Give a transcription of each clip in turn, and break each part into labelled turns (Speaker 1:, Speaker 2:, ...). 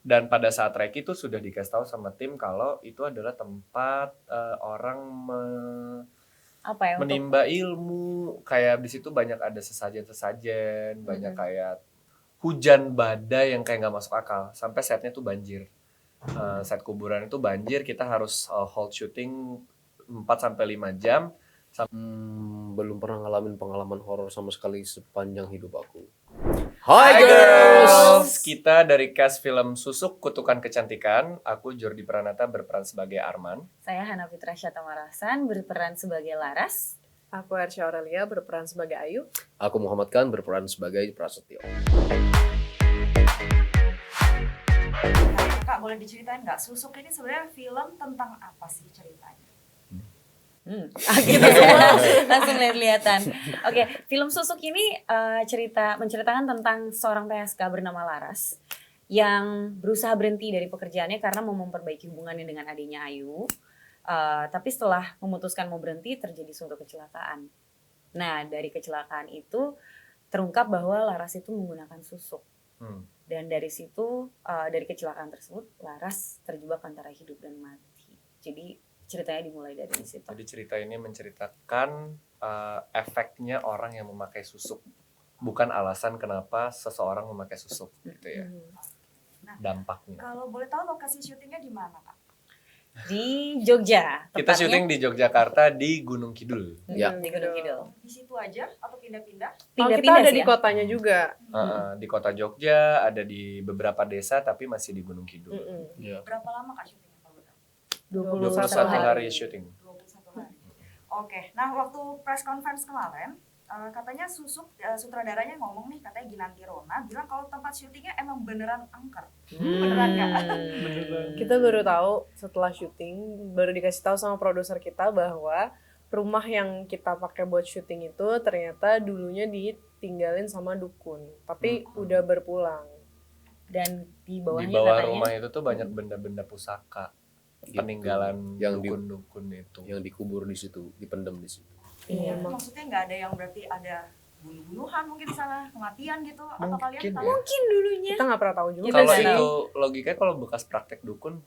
Speaker 1: Dan pada saat reki itu sudah dikasih tahu sama tim kalau itu adalah tempat orang
Speaker 2: Apa ya untuk
Speaker 1: menimba ilmu, kayak di situ banyak ada sesajen-sesajen, banyak kayak hujan badai yang kayak nggak masuk akal, sampai setnya tuh banjir. Set kuburan itu banjir, kita harus hold shooting 4 sampai 5 jam.
Speaker 3: Belum pernah ngalamin pengalaman horor sama sekali sepanjang hidup aku.
Speaker 1: Hai girls! Kita dari cast film Susuk Kutukan Kecantikan. Aku Jordi Pranata berperan sebagai Arman.
Speaker 2: Saya Hana Fitra Syatamarasan berperan sebagai Laras.
Speaker 4: Aku Ersya Aurelia berperan sebagai Ayu.
Speaker 3: Aku Muhammad Khan berperan sebagai Prasetyo.
Speaker 5: Kak, boleh diceritain nggak, Susuk ini sebenarnya film tentang apa sih ceritanya?
Speaker 2: Gitu semua langsung lihat-lihatan. Oke, film Susuk ini menceritakan tentang seorang PSK bernama Laras yang berusaha berhenti dari pekerjaannya karena mau memperbaiki hubungannya dengan adiknya Ayu. Tapi setelah memutuskan mau berhenti terjadi suatu kecelakaan. Nah, dari kecelakaan itu terungkap bahwa Laras itu menggunakan susuk. Dan dari situ, dari kecelakaan tersebut, Laras terjebak antara hidup dan mati. Jadi ceritanya dimulai dari situ.
Speaker 1: Jadi cerita ini menceritakan efeknya orang yang memakai susuk, bukan alasan kenapa seseorang memakai susuk, gitu ya.
Speaker 5: Nah,
Speaker 1: dampaknya.
Speaker 5: Kalau boleh tahu lokasi syutingnya di mana, Kak?
Speaker 2: Di Jogja.
Speaker 1: Kita syuting di Yogyakarta di Gunung Kidul.
Speaker 3: Ya.
Speaker 2: Di Gunung Kidul.
Speaker 5: Di situ aja atau pindah-pindah?
Speaker 4: Kita ada di kotanya juga.
Speaker 1: Di kota Jogja, ada di beberapa desa, tapi masih di Gunung Kidul.
Speaker 5: Berapa lama Kak syutingnya kalau boleh tahu?
Speaker 1: 21 hari syuting.
Speaker 5: 21 hari. Oke, nah waktu press conference kemarin, katanya Susuk, sutradaranya ngomong nih, katanya Ginanti Rona bilang kalau tempat syutingnya emang beneran angker. Beneran nggak?
Speaker 4: Kita baru tahu setelah syuting, baru dikasih tahu sama produser kita bahwa rumah yang kita pakai buat syuting itu ternyata dulunya ditinggalin sama dukun, tapi udah berpulang.
Speaker 2: Dan di bawahnya
Speaker 1: Di bawah
Speaker 2: katanya,
Speaker 1: rumah itu tuh banyak benda-benda pusaka, peninggalan
Speaker 3: yang
Speaker 1: dukun-dukun itu.
Speaker 3: yang dikubur di situ, dipendam di situ.
Speaker 2: Iya.
Speaker 5: Maksudnya nggak ada yang berarti ada bunuh-bunuhan mungkin di sana, kematian gitu, atau kalian
Speaker 1: Mungkin
Speaker 5: tahu?
Speaker 1: ya.
Speaker 2: Mungkin dulunya.
Speaker 4: Kita nggak pernah tahu juga.
Speaker 2: Kita
Speaker 1: Kalau
Speaker 2: nggak
Speaker 1: itu logikanya, kalau bekas praktek dukun,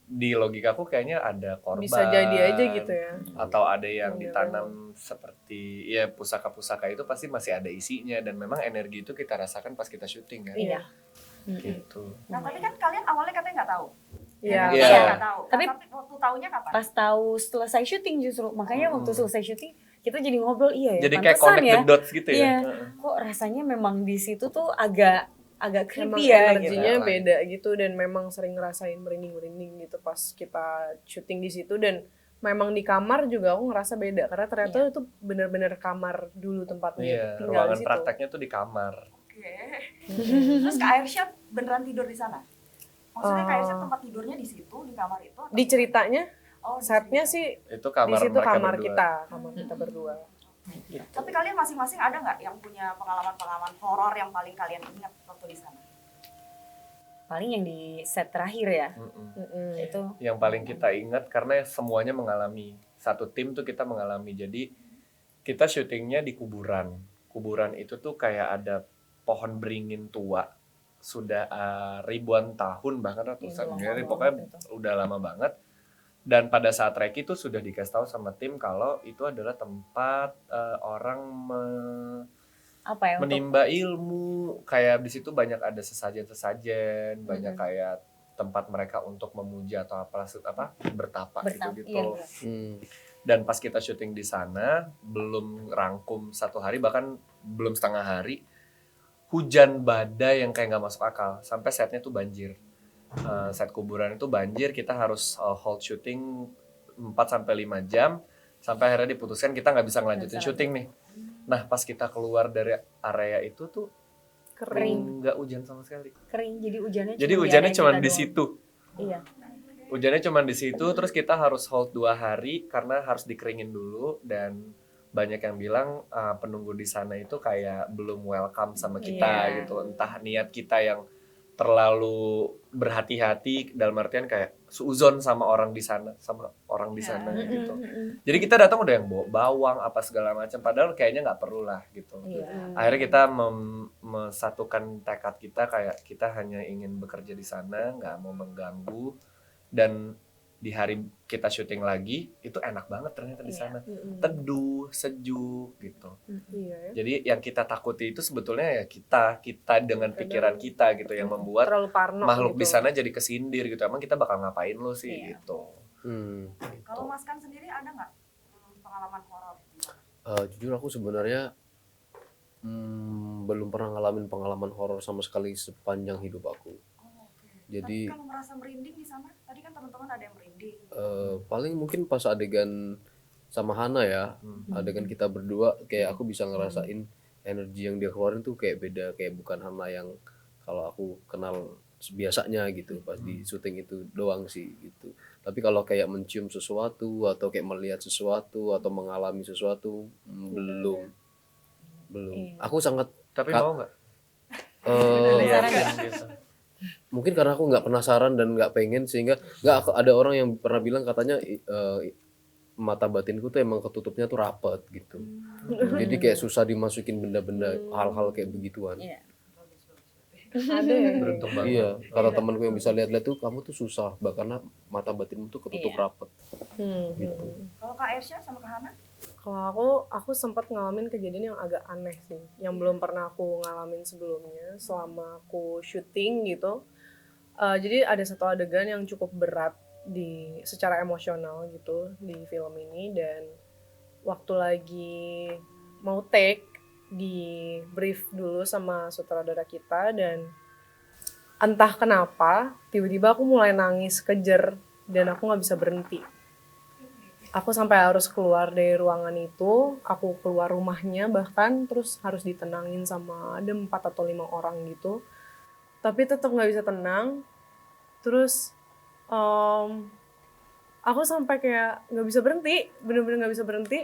Speaker 1: di logikaku kayaknya ada korban.
Speaker 4: Bisa jadi aja gitu ya.
Speaker 1: Atau ada yang
Speaker 4: Bener.
Speaker 1: ditanam seperti ya pusaka-pusaka itu pasti masih ada isinya, dan memang energi itu kita rasakan pas kita syuting kan.
Speaker 2: Iya.
Speaker 1: Gitu.
Speaker 5: Nah tapi kan kalian awalnya katanya nggak tahu.
Speaker 4: Iya.
Speaker 1: Iya.
Speaker 5: Nggak tahu.
Speaker 2: Tapi-
Speaker 5: Tapi waktu tahunya kapan?
Speaker 2: Pas tahu selesai syuting justru. Makanya waktu selesai syuting kita jadi ngobrol, iya ya.
Speaker 1: Jadi kayak
Speaker 2: pantesan
Speaker 1: connect
Speaker 2: ya.
Speaker 1: the dots gitu
Speaker 2: Iya.
Speaker 1: ya.
Speaker 2: Kok rasanya memang di situ tuh agak
Speaker 4: Emang
Speaker 2: creepy ya gitu.
Speaker 4: energinya
Speaker 1: gitu.
Speaker 4: beda gitu, dan memang sering ngerasain merinding-merinding gitu pas kita syuting di situ. Dan memang di kamar juga aku ngerasa beda karena ternyata itu bener-bener kamar dulu tempatnya
Speaker 1: Iya,
Speaker 4: tinggal di
Speaker 1: ruangan
Speaker 4: situ.
Speaker 1: prakteknya tuh di kamar.
Speaker 5: Oke. Terus Kak Airsya beneran tidur di sana? Maksudnya Kak Airsya tempat tidurnya di situ, di kamar itu? atau-
Speaker 4: Di ceritanya
Speaker 5: Oh, di
Speaker 4: setnya
Speaker 5: situ.
Speaker 4: sih
Speaker 1: Itu
Speaker 4: di
Speaker 1: kamar
Speaker 4: situ
Speaker 1: mereka
Speaker 4: kamar
Speaker 1: berdua.
Speaker 4: kita berdua.
Speaker 5: Tapi kalian masing-masing ada nggak yang punya pengalaman-pengalaman horor yang paling kalian ingat waktu di sana?
Speaker 2: Paling yang di set terakhir ya. Itu
Speaker 1: Yang paling kita ingat karena semuanya mengalami, satu tim tuh kita mengalami. Jadi kita syutingnya di kuburan. Kuburan itu tuh kayak ada pohon beringin tua, sudah ribuan tahun bahkan ratusan,
Speaker 2: Iya, lama
Speaker 1: pokoknya
Speaker 2: banget itu.
Speaker 1: udah lama banget. Dan pada saat reki itu sudah dikasih tahu sama tim kalau itu adalah tempat orang
Speaker 2: apa ya untuk
Speaker 1: menimba ilmu, kayak di situ banyak ada sesajen-sesajen, banyak kayak tempat mereka untuk memuja atau apa bertapa
Speaker 2: bertapa.
Speaker 1: gitu.
Speaker 2: Iya, benar.
Speaker 1: Dan pas kita syuting di sana belum rangkum 1 hari, bahkan belum setengah hari, hujan badai yang kayak nggak masuk akal, sampai setnya tuh banjir. Set kuburan itu banjir, kita harus hold shooting 4 sampai 5 jam, sampai akhirnya diputuskan kita nggak bisa ngelanjutin syuting nih. Nah pas kita keluar dari area itu tuh
Speaker 2: Kering.
Speaker 1: nggak hujan sama sekali.
Speaker 2: Kering, jadi hujannya
Speaker 1: Jadi
Speaker 2: cuma di
Speaker 1: hujannya
Speaker 2: area
Speaker 1: cuma
Speaker 2: kita
Speaker 1: di
Speaker 2: doang.
Speaker 1: situ.
Speaker 2: Iya.
Speaker 1: Hujannya cuma di situ, terus kita harus hold 2 hari karena harus dikeringin dulu. Dan banyak yang bilang penunggu di sana itu kayak belum welcome sama kita
Speaker 2: Iya.
Speaker 1: gitu. Entah niat kita yang terlalu berhati-hati dalam artian kayak suuzon sama orang di sana
Speaker 2: Iya.
Speaker 1: gitu. Jadi kita datang udah yang bawa bawang apa segala macam, padahal kayaknya nggak perlu lah gitu.
Speaker 2: Iya.
Speaker 1: Akhirnya kita mesatukan tekad kita kayak kita hanya ingin bekerja di sana, nggak mau mengganggu, dan di hari kita syuting lagi itu enak banget ternyata di
Speaker 2: Iya.
Speaker 1: sana, teduh, sejuk gitu.
Speaker 4: Iya ya.
Speaker 1: Jadi yang kita takuti itu sebetulnya ya kita dengan pikiran kita gitu yang membuat
Speaker 4: Terlalu parno
Speaker 1: makhluk
Speaker 4: gitu.
Speaker 1: di sana jadi kesindir gitu. Emang kita bakal ngapain lo sih
Speaker 2: Iya.
Speaker 1: gitu.
Speaker 5: Kalau Mas Kan sendiri ada nggak pengalaman horor?
Speaker 3: Jujur aku sebenarnya belum pernah ngalamin pengalaman horor sama sekali sepanjang hidup aku.
Speaker 5: Oh, oke.
Speaker 3: Jadi-
Speaker 5: Tapi kalau merasa merinding di sana, tadi kan teman-teman ada yang merinding.
Speaker 3: Paling mungkin pas adegan sama Hana ya, adegan kita berdua kayak aku bisa ngerasain energi yang dia keluarin tuh kayak beda, kayak bukan Hana yang kalau aku kenal biasanya gitu pas di syuting itu doang sih gitu. Tapi kalau kayak mencium sesuatu atau kayak melihat sesuatu atau mengalami sesuatu belum.
Speaker 2: Iya.
Speaker 3: Aku sangat
Speaker 1: Tapi
Speaker 3: Kak,
Speaker 1: mau nggak?
Speaker 2: Penasaran
Speaker 1: Lihat
Speaker 2: nggak?
Speaker 1: gitu.
Speaker 3: mungkin karena aku nggak penasaran dan nggak pengen sehingga ada orang yang pernah bilang katanya mata batinku tuh emang ketutupnya tuh rapet gitu. Jadi kayak susah dimasukin benda-benda hal-hal kayak begituan.
Speaker 2: Iya.
Speaker 4: Ada ya.
Speaker 1: Beruntung banget.
Speaker 3: Iya, kata temanku yang bisa lihat-lihat tuh kamu tuh susah, karena mata batinmu tuh ketutup
Speaker 2: Iya.
Speaker 3: rapet.
Speaker 4: Gitu.
Speaker 5: Kalau Kak Ersha sama Kak Hana?
Speaker 4: Kalau aku sempat ngalamin kejadian yang agak aneh sih, yang belum pernah aku ngalamin sebelumnya selama aku syuting gitu. Jadi ada satu adegan yang cukup berat secara emosional gitu di film ini, dan waktu lagi mau take di brief dulu sama sutradara kita, dan entah kenapa tiba-tiba aku mulai nangis kejer dan aku nggak bisa berhenti. Aku sampai harus keluar dari ruangan itu, aku keluar rumahnya bahkan, terus harus ditenangin sama ada 4 atau 5 orang gitu. Tapi tetap nggak bisa tenang. Terus aku sampai kayak nggak bisa berhenti, bener-bener nggak bisa berhenti.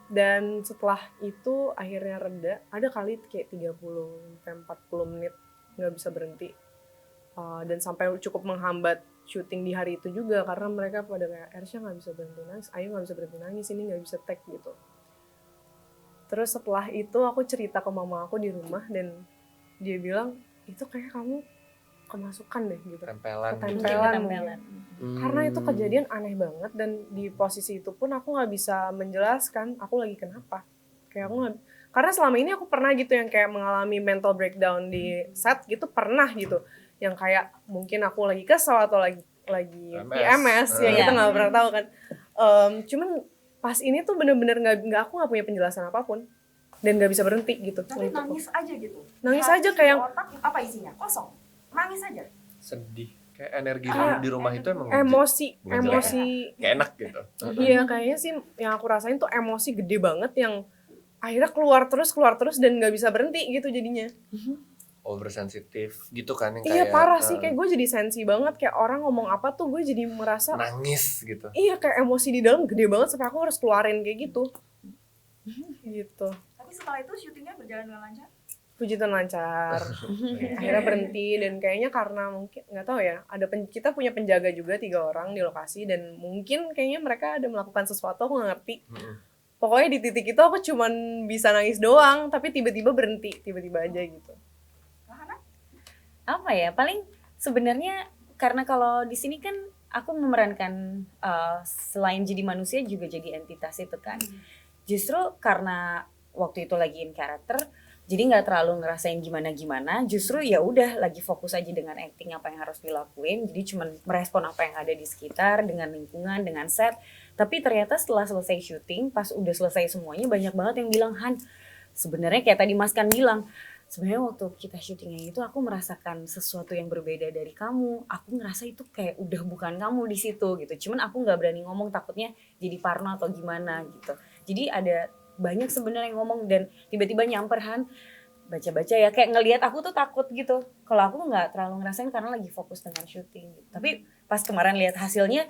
Speaker 4: Dan setelah itu akhirnya reda, ada kali kayak 30-40 menit nggak bisa berhenti. Dan sampai cukup menghambat syuting di hari itu juga karena mereka pada kayak Ersha nggak bisa berhenti nangis, Ayu nggak bisa berhenti nangis, ini nggak bisa take gitu. Terus setelah itu aku cerita ke mama aku di rumah dan dia bilang itu kayak kamu kemasukan deh gitu.
Speaker 1: Tempelan.
Speaker 4: Ketempelan.
Speaker 2: Ketempelan.
Speaker 4: Karena itu kejadian aneh banget dan di posisi itu pun aku nggak bisa menjelaskan aku lagi kenapa. Kayak aku nggak, karena selama ini aku pernah gitu yang kayak mengalami mental breakdown di set gitu, pernah gitu. Yang kayak mungkin aku lagi kesel atau lagi PMS yang
Speaker 2: Iya.
Speaker 4: kita nggak pernah tahu kan. Cuman pas ini tuh bener-bener aku nggak punya penjelasan apapun dan nggak bisa berhenti gitu.
Speaker 5: Tapi
Speaker 4: untuk-
Speaker 5: nangis aja gitu.
Speaker 4: Nangis
Speaker 5: Hati,
Speaker 4: aja kayak-
Speaker 5: otak, apa isinya? Kosong. Nangis aja.
Speaker 1: Sedih. Kayak energi di rumah itu emang
Speaker 4: emosi
Speaker 1: bukan jelek.
Speaker 4: emosi
Speaker 1: kayak enak gitu.
Speaker 4: Iya, kayaknya sih yang aku rasain tuh emosi gede banget yang akhirnya keluar terus dan nggak bisa berhenti gitu jadinya.
Speaker 1: Oversensitif gitu kan yang
Speaker 4: Iya
Speaker 1: kayak
Speaker 4: parah sih, kayak gue jadi sensi banget, kayak orang ngomong apa tuh gue jadi merasa
Speaker 1: nangis gitu.
Speaker 4: iya kayak emosi di dalam gede banget sampai aku harus keluarin kayak gitu. Gitu.
Speaker 5: Tapi setelah itu syutingnya berjalan dengan lancar.
Speaker 4: Puji Tuhan lancar. Akhirnya berhenti dan kayaknya karena mungkin nggak tahu ya, kita punya penjaga juga 3 orang di lokasi dan mungkin kayaknya mereka ada melakukan sesuatu, aku nggak ngerti. Pokoknya di titik itu aku cuman bisa nangis doang, tapi tiba-tiba berhenti, tiba-tiba aja gitu.
Speaker 5: Kak Hana?
Speaker 2: Apa ya, paling sebenarnya karena kalau di sini kan aku memerankan selain jadi manusia juga jadi entitas itu kan. Justru karena waktu itu lagi in character, jadi nggak terlalu ngerasain gimana-gimana, justru ya udah lagi fokus aja dengan acting apa yang harus dilakuin, jadi cuman merespon apa yang ada di sekitar, dengan lingkungan, dengan set. Tapi ternyata setelah selesai syuting, pas udah selesai semuanya, banyak banget yang bilang, Han, sebenarnya kayak tadi Mas Kan bilang, sebenarnya waktu kita syutingnya itu aku merasakan sesuatu yang berbeda dari kamu, aku ngerasa itu kayak udah bukan kamu di situ gitu, cuman aku nggak berani ngomong takutnya jadi parno atau gimana gitu. Jadi ada banyak sebenarnya yang ngomong dan tiba-tiba nyamper, Han, baca-baca ya, kayak ngelihat aku tuh takut gitu. Kalau aku nggak terlalu ngerasain karena lagi fokus dengan syuting gitu. Tapi pas kemarin lihat hasilnya,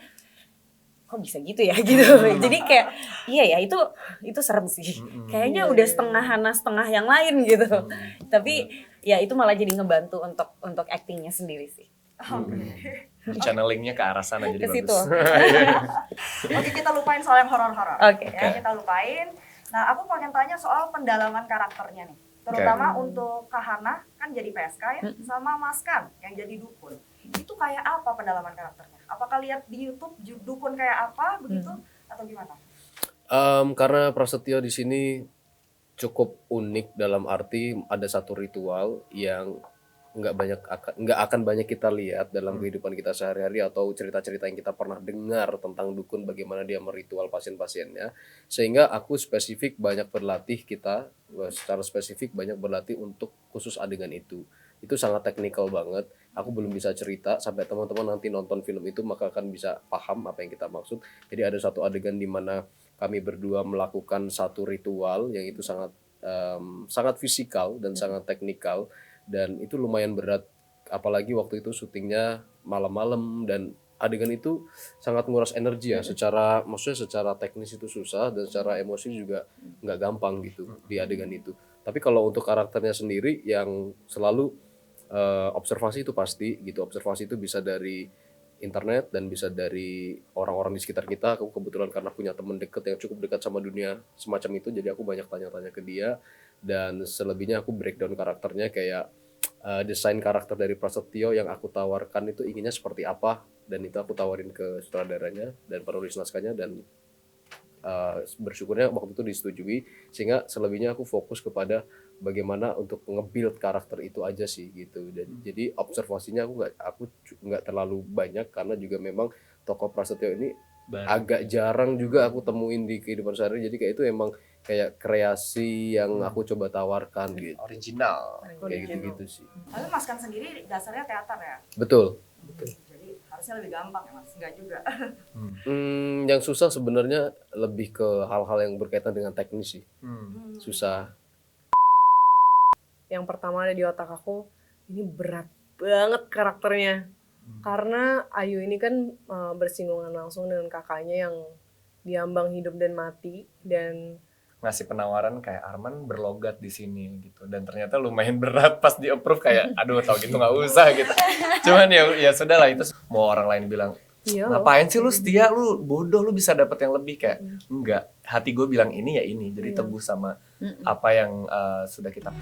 Speaker 2: kok bisa gitu ya gitu. Jadi kayak iya ya, itu serem sih. Kayaknya udah setengah Hana setengah yang lain gitu. Tapi ya itu malah jadi ngebantu untuk actingnya sendiri sih.
Speaker 5: Oke.
Speaker 1: Channelingnya ke arah sana jadi
Speaker 2: Ke situ.
Speaker 1: bagus.
Speaker 5: Oke, kita lupain soal yang horor-horor.
Speaker 2: Oke.
Speaker 5: Ya, kita lupain. Nah, aku pengen tanya soal pendalaman karakternya nih. Terutama untuk Kak Hana kan jadi PSK ya, sama Mas Kan yang jadi dukun. Itu kayak apa pendalaman karakternya? Apakah lihat di YouTube dukun kayak apa begitu atau gimana?
Speaker 3: Karena Prasetyo di sini cukup unik dalam arti ada satu ritual yang nggak akan banyak kita lihat dalam kehidupan kita sehari-hari atau cerita-cerita yang kita pernah dengar tentang dukun bagaimana dia meritual pasien-pasiennya, sehingga aku spesifik banyak berlatih secara spesifik banyak berlatih untuk khusus adegan itu sangat teknikal banget. Aku belum bisa cerita sampai teman-teman nanti nonton film itu maka akan bisa paham apa yang kita maksud. Jadi ada satu adegan di mana kami berdua melakukan satu ritual yang itu sangat fisikal dan sangat teknikal, dan itu lumayan berat, apalagi waktu itu syutingnya malam-malam dan adegan itu sangat nguras energi ya, maksudnya secara teknis itu susah dan secara emosi juga nggak gampang gitu di adegan itu. Tapi kalau untuk karakternya sendiri yang selalu observasi itu pasti gitu, observasi itu bisa dari internet dan bisa dari orang-orang di sekitar kita. Aku kebetulan karena punya teman dekat yang cukup dekat sama dunia semacam itu, jadi aku banyak tanya-tanya ke dia, dan selebihnya aku breakdown karakternya kayak desain karakter dari Prasetyo yang aku tawarkan itu inginnya seperti apa, dan itu aku tawarin ke sutradaranya dan penulis naskahnya, dan bersyukurnya waktu itu disetujui, sehingga selebihnya aku fokus kepada bagaimana untuk nge-build karakter itu aja sih gitu. Dan jadi observasinya aku nggak terlalu banyak karena juga memang tokoh Prasetyo ini agak jarang juga aku temuin di kehidupan sehari, jadi kayak itu emang kayak kreasi yang aku coba tawarkan gitu.
Speaker 1: Original.
Speaker 3: Kayak gitu-gitu sih.
Speaker 5: Tapi Mas Kan sendiri dasarnya teater ya?
Speaker 3: Betul.
Speaker 5: Jadi harusnya lebih gampang ya Mas? Enggak juga.
Speaker 3: Yang susah sebenarnya lebih ke hal-hal yang berkaitan dengan teknis sih. Susah.
Speaker 4: Yang pertama ada di otak aku, ini berat banget karakternya. Karena Ayu ini kan bersinggungan langsung dengan kakaknya yang diambang hidup dan mati, dan
Speaker 1: Ngasih penawaran kayak Arman berlogat di sini gitu, dan ternyata lumayan berat pas di approve, kayak aduh tau gitu nggak usah gitu. Cuman ya sudah lah, itu mau orang lain bilang
Speaker 4: iya loh.
Speaker 1: ngapain sih lu setia, lu bodoh, lu bisa dapat yang lebih, kayak enggak, hati gue bilang ini ya ini, jadi teguh sama apa yang sudah kita